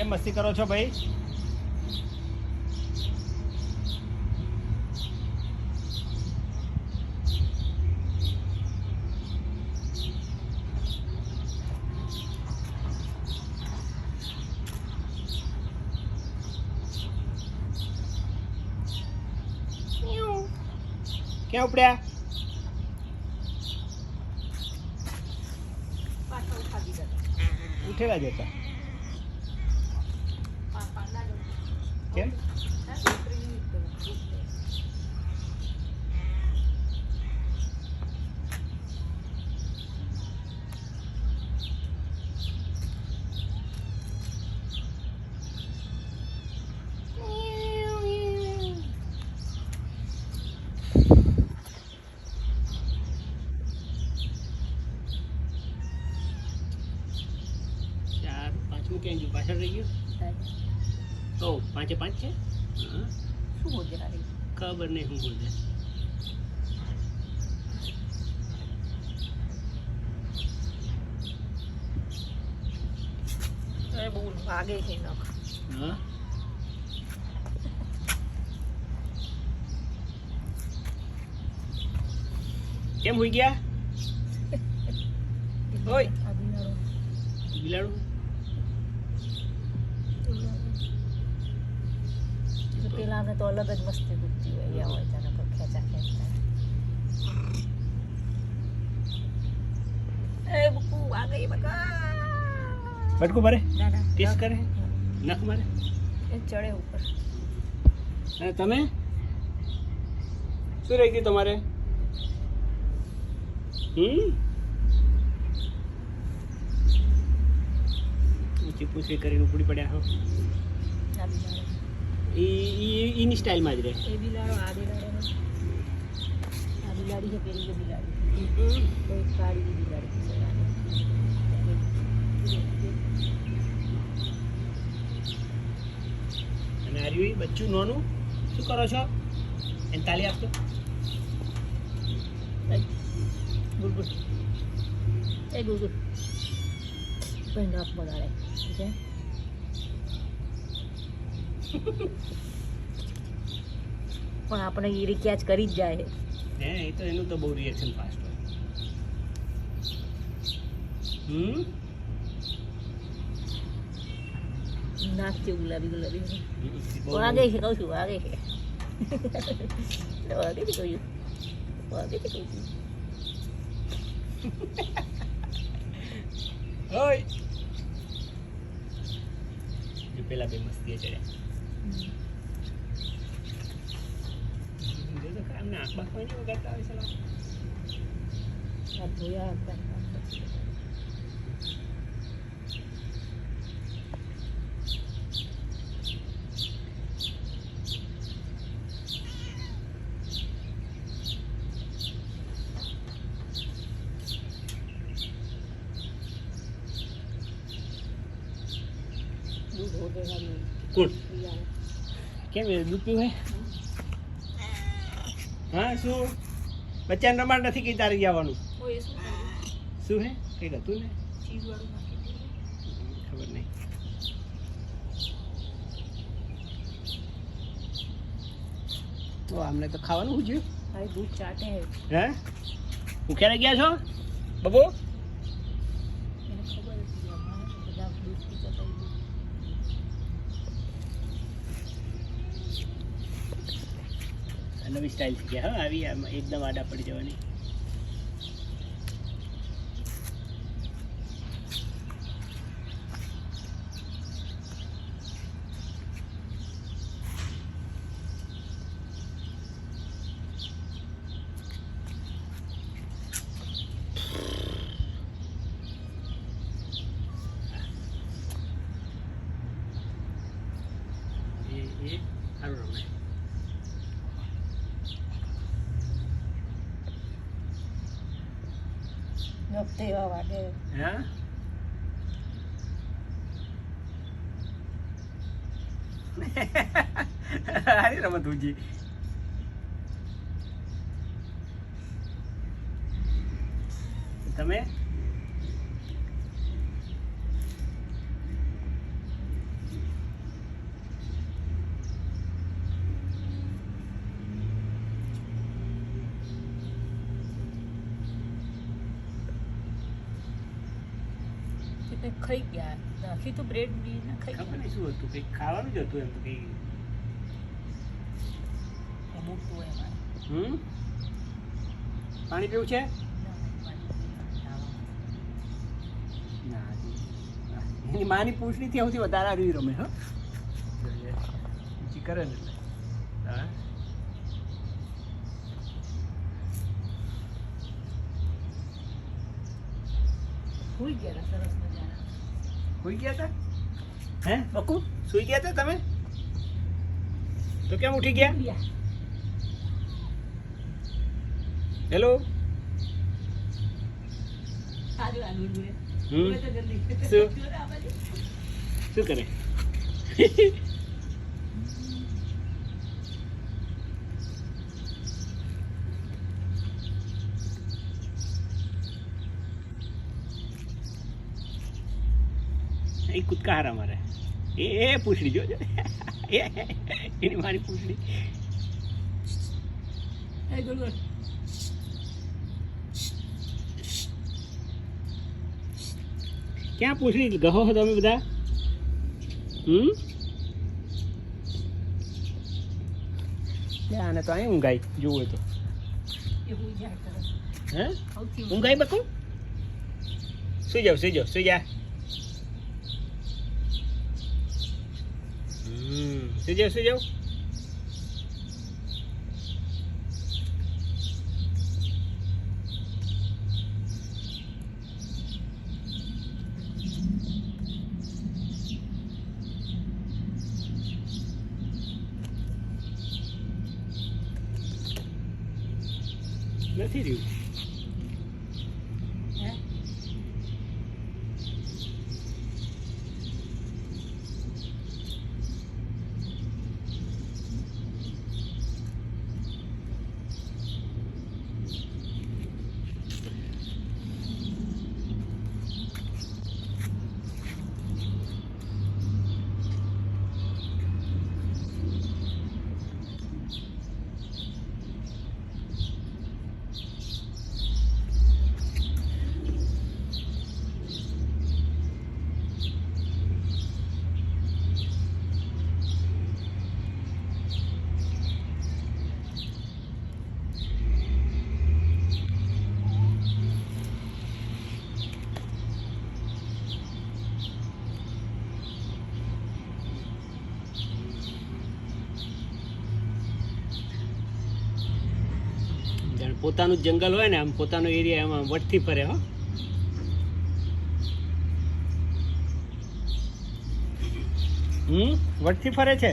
કેમ મસ્તી કરો છો ભાઈ? ક્યાં ઉપડ્યા? ઉઠેલા જ હતા. કેમ? ક્યાં ગયું? પાછળ રહી ગયું? તો 5 એ 5 છે. શું બોલે? ખબર નહીં શું બોલે. બહુ વાગે છે નખ. હા કેમ હોઈ ગયા? ઓય બિલાડું પેલા તો અલગ જ મસ્તી દુખતી હોય. અહીંયા હોય ત્યારે પર ખેંચા ખેંચતા. એ બકુ આ ગઈ બકા. બટકું ભરે ના ના ટેસ્ટ કરે નખ મારે. એ ચડે ઉપર. અને તમે શું રહી ગયું તમારે? ઊંચી પૂછી કરીને ઉપડી પડ્યા હો. આ બિલાડો એની સ્ટાઇલમાં જ રહે. એ બિલાડો આ બિલાડો આ બિલાડી છે પેલી જે બિલાડી તો એક કાળી બિલાડી છે. અને આર્યું બચ્ચું નોનું શું કરો છો? એને તાલી આપતો. ગુલગુલ એ ગુલગુલ કોઈ નખ બગાડે છે. પણ આપણે એ રિક્યાજ કરી જ જાય. હે એ તો એનું તો બહુ રિએક્શન ફાસ્ટ હોય. નાક છે ગુલાબી ગુલાબી. બહુ વાગે છે કહું છું વાગે છે. વાગે છે કહ્યું વાગે છે કહું છું. ઓય જો પેલા બે મસ્તી ચડ્યા. જો કામ ના આંખ બાંખ નહીં વગાડતા હોય સલાહ. આ ધોયા હતા. દૂધ હો દેવાનું કોણ યાર. કેમ એ દૂધ પીવું હે? હા શું બચ્ચાને રમાડ નથી કઈ તારે જવાનું? ઓય શું કર્યું? શું હે કંઈક હતું ને ચીઝ વાળું નાખી દીધું. ખબર નહીં. તો આમને તો ખાવાનું શું જોયું? ભાઈ દૂધ ચાટે હે. હે ભૂખ્યા રહી ગયા છો બબુ? એને ખબર હતી અમારે બધા દૂધ પીતા હતા. નવી સ્ટાઇલ શીખી ગયા. હા આવી આમ એકદમ આડા પડી જવાની. એ સારું રમાય. નખતે એવા વાગે. હા સારી રમત ઉજી. તમે કંઈક ખાઈ ગયા આખી તો બ્રેડ બી ના ખાઈ ખબર ગયા નહીં શું હતું, કંઈક ખાવાનું જ હતું એમ તો કંઈ. અમુક તો એમાં પાણી પીવું છે? ના એની માની પૂંછડીથી સૌથી વધારે આવી રમે હો ઊંચી કરે ને એટલે. હા સુઈ ગયા હતા સરસ મજાના. સુઈ ગયા હતા? હે બકુ સુઈ ગયા હતા તમે? તો કેમ ઉઠી ગયા? ઉઠ્યા. હેલો. આજુ આલુ ડુએ. હમ. ડુએ તો જલ્દી. શું? જોર આ બાજુ. શું કરે? એ કૂદકા હારા મારે. એ પૂછડી જોજો. એની મારી પૂછડી. એ ગોળ ગોળ. ક્યાં પૂછડી ગહો છો તમે બધા? આને તો અહીં ઊંઘાઈ જોવું તો. એ હુઈ જાય તરત. હે સૌથી ઊંઘાઈ બકુ? સુઈ જાઓ સુઈ જાઓ સુઈ જા. સુઈ જાઓ સુઈ જાઓ. નથી રહ્યું. હે? જાણે પોતાનું જ જંગલ હોય ને આમ પોતાનો એરિયા એમાં વટથી ફરે હો. વટથી ફરે છે.